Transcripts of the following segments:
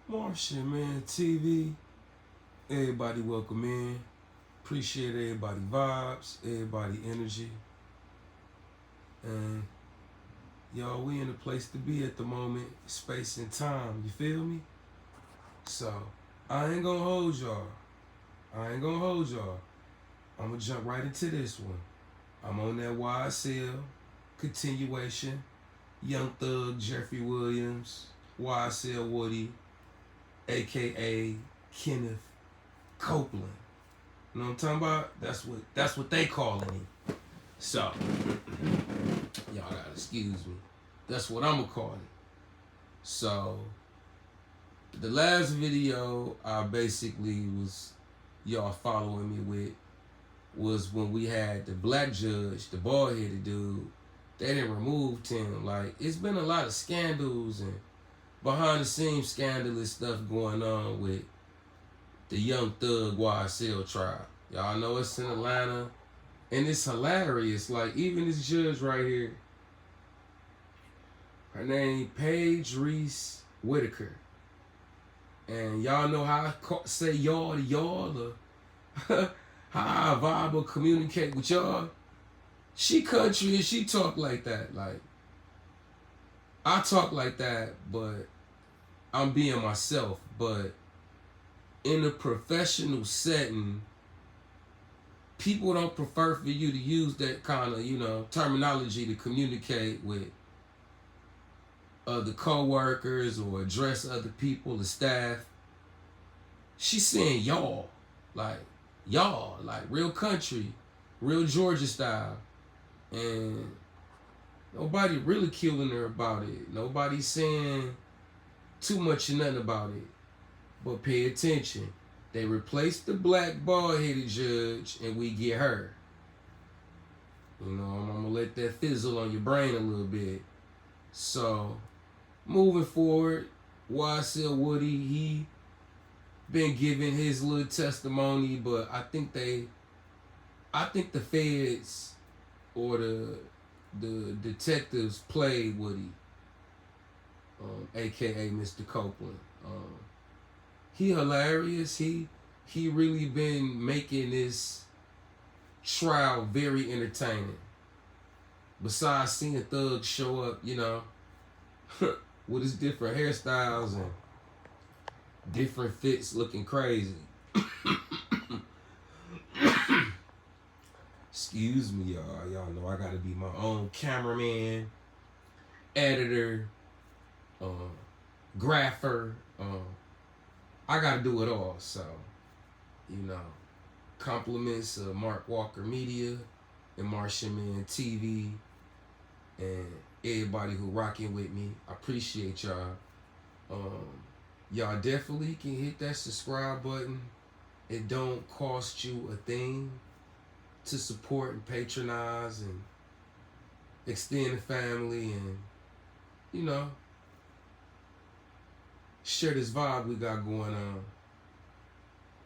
Martian Man TV. Everybody welcome in. Appreciate everybody vibes, everybody energy. And y'all, we in a place to be at the moment, space and time, you feel me? So, I ain't gonna hold y'all. I'm gonna jump right into this one. I'm on that YSL continuation. Young Thug, Jeffrey Williams, YSL Woody, aka Kenneth Copeland. You know what I'm talking about? That's what they calling him. So y'all gotta excuse me. That's what I'm gonna call it. So the last video I basically was y'all following me with was when we had the black judge, the bald-headed dude. They didn't remove him. Like, it's been a lot of scandals and behind-the-scenes scandalous stuff going on with the Young Thug YSL trial. Y'all know it's in Atlanta, and it's hilarious. Like, even this judge right here, her name Paige Reese Whitaker, and y'all know how I say y'all to y'all, or how I vibe or communicate with y'all. She country and she talk like that. Like, I talk like that, but I'm being myself. But in a professional setting, people don't prefer for you to use that kind of, terminology to communicate with other co-workers or address other people, the staff. She's saying y'all, like real country, real Georgia style. And nobody really killing her about it. Nobody's saying too much or nothing about it. But pay attention. They replaced the black bald-headed judge and we get her. I'm gonna let that fizzle on your brain a little bit. So, moving forward, YSL Woody, he been giving his little testimony, but I think the feds or the detectives played Woody, aka Mr. Copeland. He hilarious. He really been making this trial very entertaining. Besides seeing Thug show up, with his different hairstyles and different fits looking crazy. Excuse me, y'all. Y'all know I gotta be my own cameraman, editor, grapher. I gotta do it all. So, compliments of Mark Walker Media and Martian Man TV and everybody who rocking with me. I appreciate y'all. Y'all definitely can hit that subscribe button. It don't cost you a thing to support and patronize and extend the family and, share this vibe we got going on.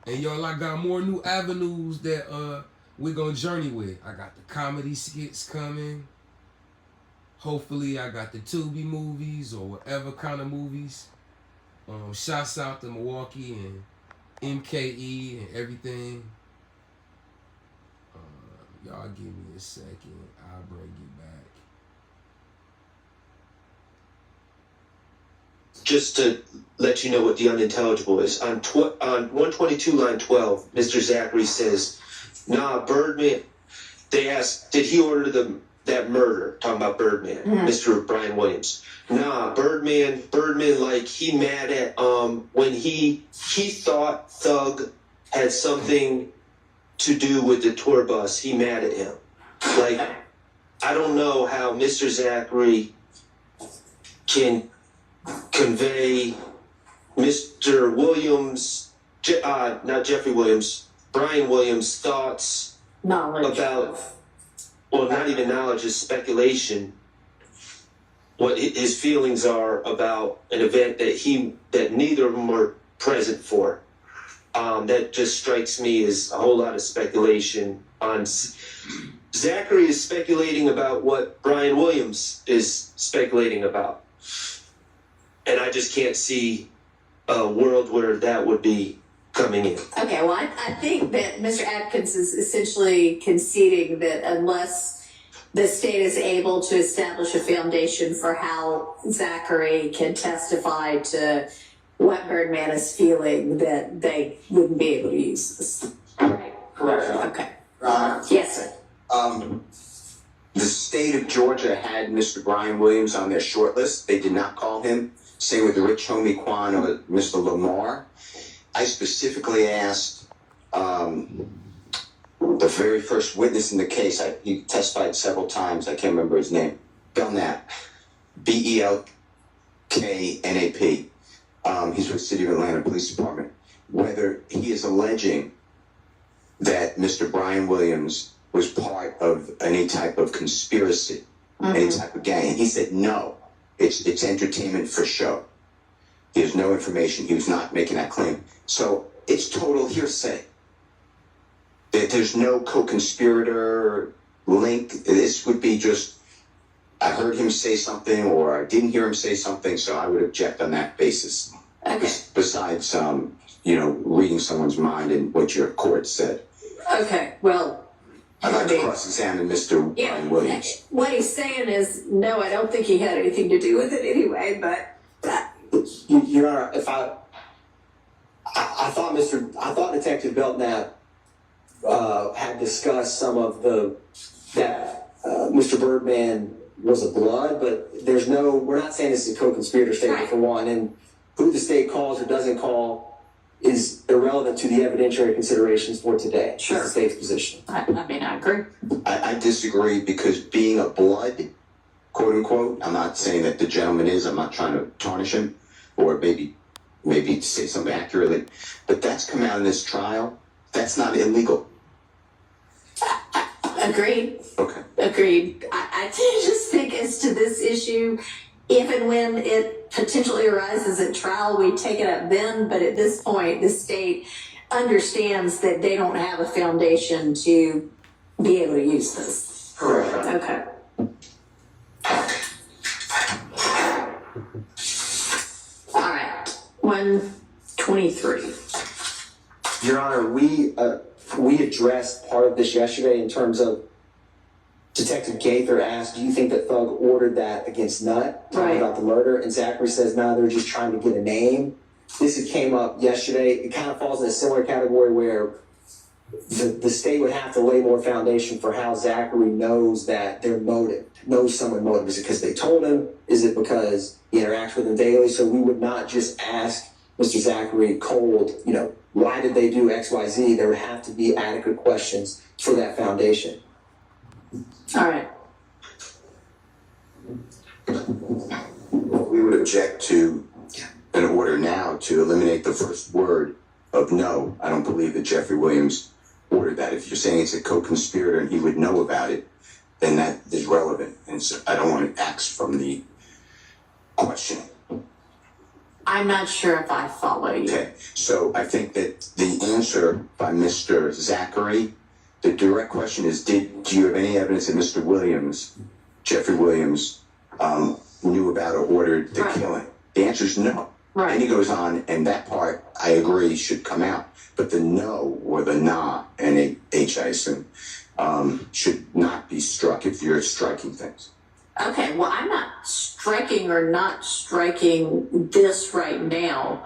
And y'all, I got more new avenues that we're gonna journey with. I got the comedy skits coming. Hopefully I got the Tubi movies or whatever kind of movies. Shouts out to Milwaukee and MKE and everything. Y'all give me a second. I'll bring you back. Just to let you know what the unintelligible is. On 122 line 12, Mr. Zachary says, nah, Birdman, they asked, did he order that murder? Talking about Birdman, Mr. Brian Williams. Nah, Birdman, like, he mad at, when he thought Thug had something to do with the tour bus, he mad at him. Like, I don't know how Mr. Zachary can convey Mr. Williams, not Jeffrey Williams, Brian Williams' thoughts about, well, not even knowledge, is speculation, what his feelings are about an event that neither of them were present for. That just strikes me as a whole lot of speculation on Zachary is speculating about what Brian Williams is speculating about. And I just can't see world where that would be coming in. Okay, well, I think that Mr. Atkins is essentially conceding that unless the state is able to establish a foundation for how Zachary can testify to what Birdman is feeling, that they wouldn't be able to use this. Right. Correct. Okay. Yes, sir. The state of Georgia had Mr. Brian Williams on their short list. They did not call him. Same with Rich Homie Kwan or Mr. Lamar. I specifically asked the very first witness in the case. He testified several times. I can't remember his name. Belknap. Belknap. He's with City of Atlanta Police Department. Whether he is alleging that Mr. Brian Williams was part of any type of conspiracy, any type of gang. And he said, no, it's entertainment for show. There's no information. He was not making that claim. So it's total hearsay. There's no co-conspirator link. This would be just, I heard him say something or I didn't hear him say something, so I would object on that basis. Okay. Besides, reading someone's mind and what your court said. Okay, well, I'd like to cross-examine Mr. Brian Williams. what he's saying is, no, I don't think he had anything to do with it anyway, but Your Honor, if I thought Detective Belknap had discussed some of that Mr. Birdman was a blood, but we're not saying this is a co-conspirator statement Right. for one, and who the state calls or doesn't call is irrelevant to the evidentiary considerations for today. Sure. It's the state's position. I agree. I disagree because being a blood, quote unquote, I'm not saying that the gentleman is, I'm not trying to tarnish him or maybe say something accurately, but that's come out in this trial. That's not illegal. Agreed. Okay. Agreed. I just think as to this issue, if and when it potentially arises at trial, we take it up then. But at this point, the state understands that they don't have a foundation to be able to use this. Correct. Okay. All right. 123. Your Honor, we addressed part of this yesterday in terms of Detective Gaither asked, do you think that Thug ordered that against Nutt? Talking Right. about the murder. And Zachary says, no, they're just trying to get a name. This came up yesterday. It kind of falls in a similar category where the state would have to lay more foundation for how Zachary knows that their motive, knows someone's motive. Is it because they told him? Is it because he interacts with them daily? So we would not just ask Mr. Zachary cold, why did they do X, Y, Z? There would have to be adequate questions for that foundation. All right. We would object to an order now to eliminate the first word of no. I don't believe that Jeffrey Williams ordered that. If you're saying it's a co-conspirator and he would know about it, then that is relevant. And so I don't want to axe from the question. I'm not sure if I follow you. Okay, so I think that the answer by Mr. Zachary, the direct question is, do you have any evidence that Mr. Williams, Jeffrey Williams, knew about or ordered the killing? The answer is no. Right. And he goes on, and that part, I agree, should come out. But the no or the nah, N-A-H, I assume, should not be struck if you're striking things. Okay, well, I'm not striking or not striking this right now.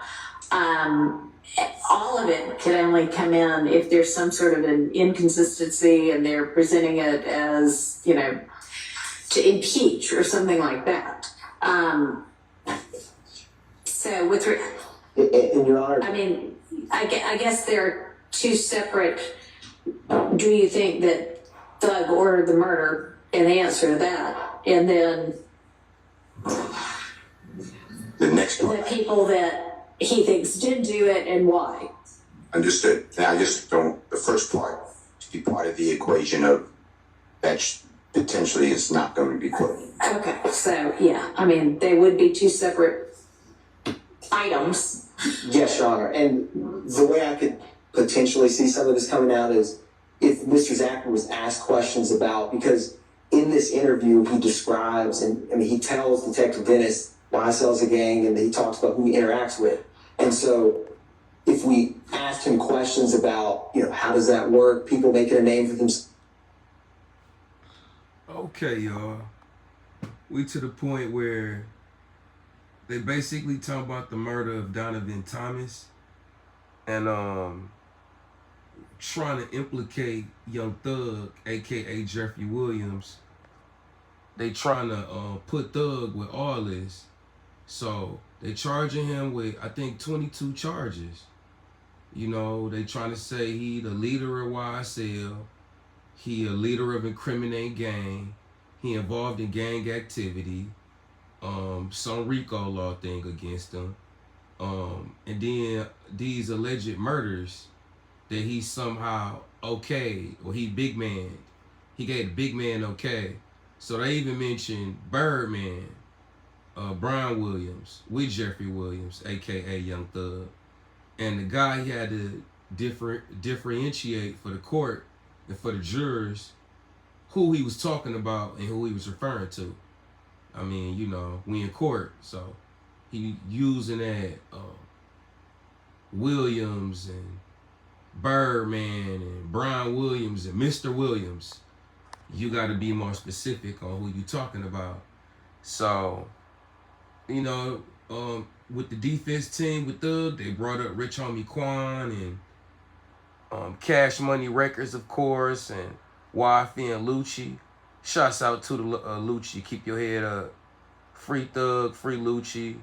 All of it can only come in if there's some sort of an inconsistency and they're presenting it as, to impeach or something like that. So with, In Your Honor, I mean, I guess they're two separate. Do you think that Thug ordered the murder? And the answer to that, and then The next the part. people that he thinks did do it and why. Understood. Now I just don't, the first part, to be part of the equation of that potentially is not going to be put. Okay, so yeah, I mean, they would be two separate items. yes, Your Honor. And the way I could potentially see some of this coming out is if Mr. Zachary was asked questions about, because in this interview he describes, and he tells Detective Dennis YSL's a gang, and he talks about who he interacts with. And so if we asked him questions about, how does that work, people making a name for themselves. Okay, y'all. We to the point where they basically talk about the murder of Donovan Thomas and trying to implicate Young Thug, aka Jeffrey Williams. They trying to put Thug with all this. So they charging him with, I think, 22 charges. They trying to say he the leader of YSL. He a leader of incriminating gang. He involved in gang activity. Some RICO law thing against him. And then these alleged murders that he somehow okayed, or he big man. He gave the big man okay. So they even mentioned Birdman, Brian Williams, with Jeffrey Williams, aka Young Thug. And the guy he had to differentiate for the court and for the jurors who he was talking about and who he was referring to. I mean, we in court, so he using that Williams and Birdman and Brian Williams and Mr. Williams. You got to be more specific on who you talking about. So, with the defense team with Thug, they brought up Rich Homie Quan and Cash Money Records, of course, and YFN and Lucci. Shouts out to the Lucci. Keep your head up. Free Thug, free Lucci,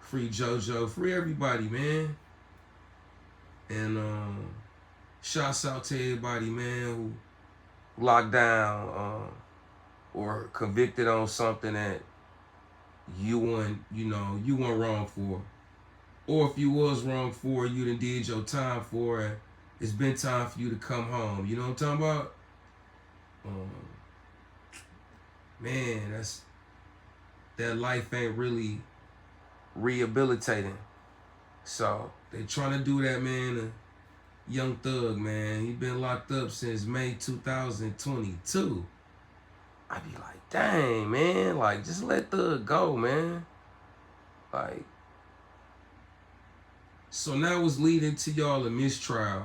free JoJo, free everybody, man. And shouts out to everybody, man, who locked down or convicted on something that you weren't wrong for. Or if you was wrong for, you done did your time for it. It's been time for you to come home. You know what I'm talking about? Man, that life ain't really rehabilitating. So they trying to do that, man. Young Thug, man, he been locked up since May 2022. I be like, dang, man, like, just let Thug go, man. Like, so now it's leading to y'all a mistrial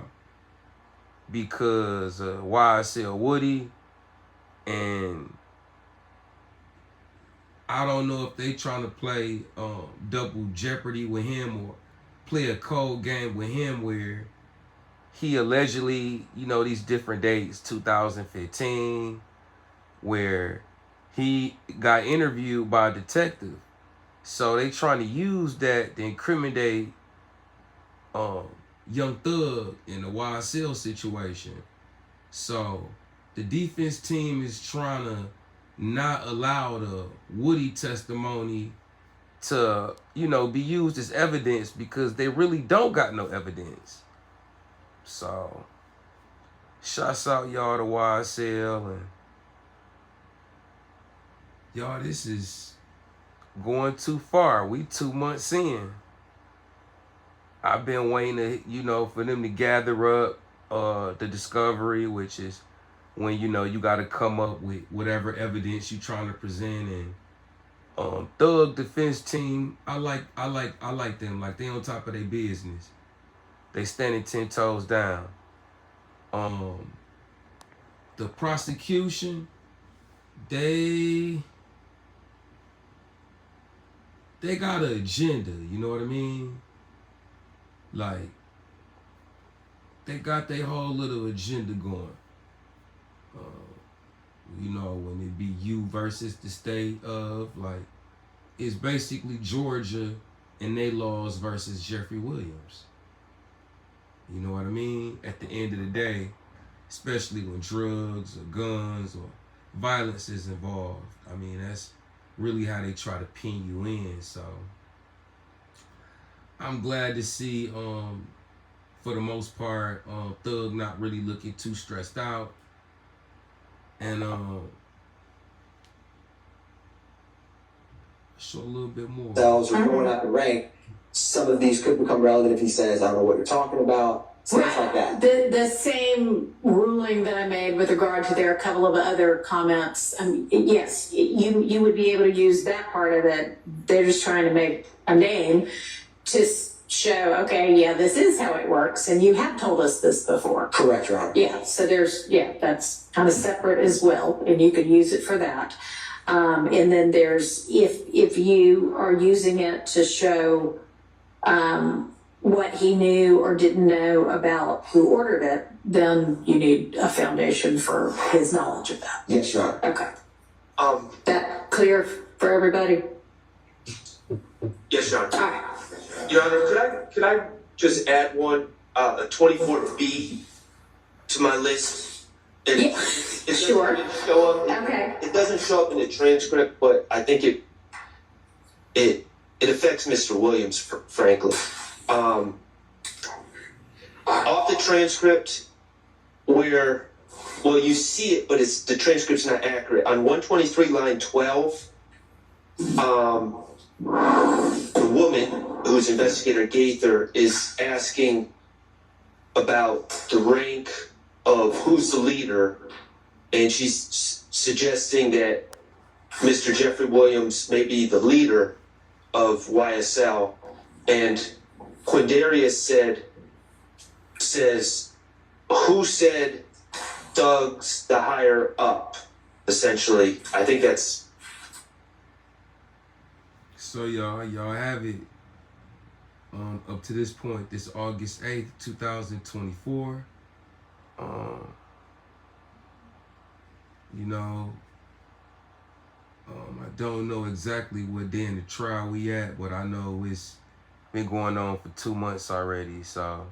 because YSL Woody, and I don't know if they trying to play double jeopardy with him or play a cold game with him where he allegedly, these different dates, 2015, where he got interviewed by a detective. So they trying to use that to incriminate Young Thug in the YSL situation. So the defense team is trying to not allow the Woody testimony to, be used as evidence because they really don't got no evidence. So, shouts out y'all to YSL, and y'all, this is going too far. We 2 months in. I've been waiting to, for them to gather up the discovery, which is when, you got to come up with whatever evidence you trying to present. And Thug defense team, I like them. Like, they on top of their business. They standing 10 toes down. The prosecution, they got an agenda, you know what I mean? Like, they got their whole little agenda going. When it be you versus the state of, like, it's basically Georgia and their laws versus Jeffrey Williams. You know what I mean? At the end of the day, especially when drugs or guns or violence is involved. I mean, that's really how they try to pin you in. So I'm glad to see, for the most part, Thug not really looking too stressed out. And show a little bit more. Or going up the rank, some of these could become relevant if he says, I don't know what you're talking about. stuff like that. The same ruling that I made with regard to there are a couple of other comments. Yes, you would be able to use that part of it. They're just trying to make a name to show, okay, yeah, this is how it works, and you have told us this before. Correct, Your Honor. Yeah, so that's kind of separate as well, and you could use it for that. And then there's, if you are using it to show what he knew or didn't know about who ordered it, then you need a foundation for his knowledge of that. Yes, Your Honor. Okay. That Clear for everybody? yes, Your Honor. All right. Your Honor, could I just add one, a 24B to my list? And Yeah, it doesn't sure. really show up. Okay. It doesn't show up in the transcript, but I think it affects Mr. Williams, frankly. Off the transcript, where, well, you see it, but the transcript's not accurate. On 123, line 12, the woman, who's investigator Gaither, is asking about the rank of who's the leader, and she's suggesting that Mr. Jeffrey Williams may be the leader of YSL, and Quindarius says, who said Doug's the higher up, essentially. I think that's... So y'all have it up to this point, this August 8th, 2024. I don't know exactly what day in the trial we at, but I know it's been going on for 2 months already. So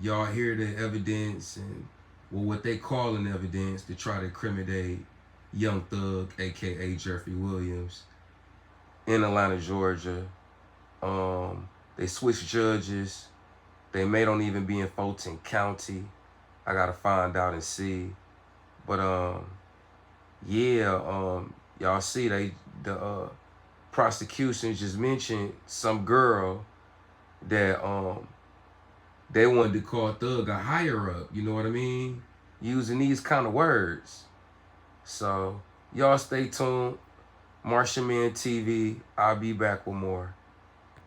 y'all hear the evidence and what they call an evidence to try to incriminate Young Thug, aka Jeffrey Williams, in Atlanta, Georgia. They switched judges. They may don't even be in Fulton County. I gotta find out and see. But y'all see the prosecution just mentioned some girl that they wanted to call Thug a higher up, you know what I mean? Using these kind of words. So y'all stay tuned. Martian Man TV. I'll be back with more.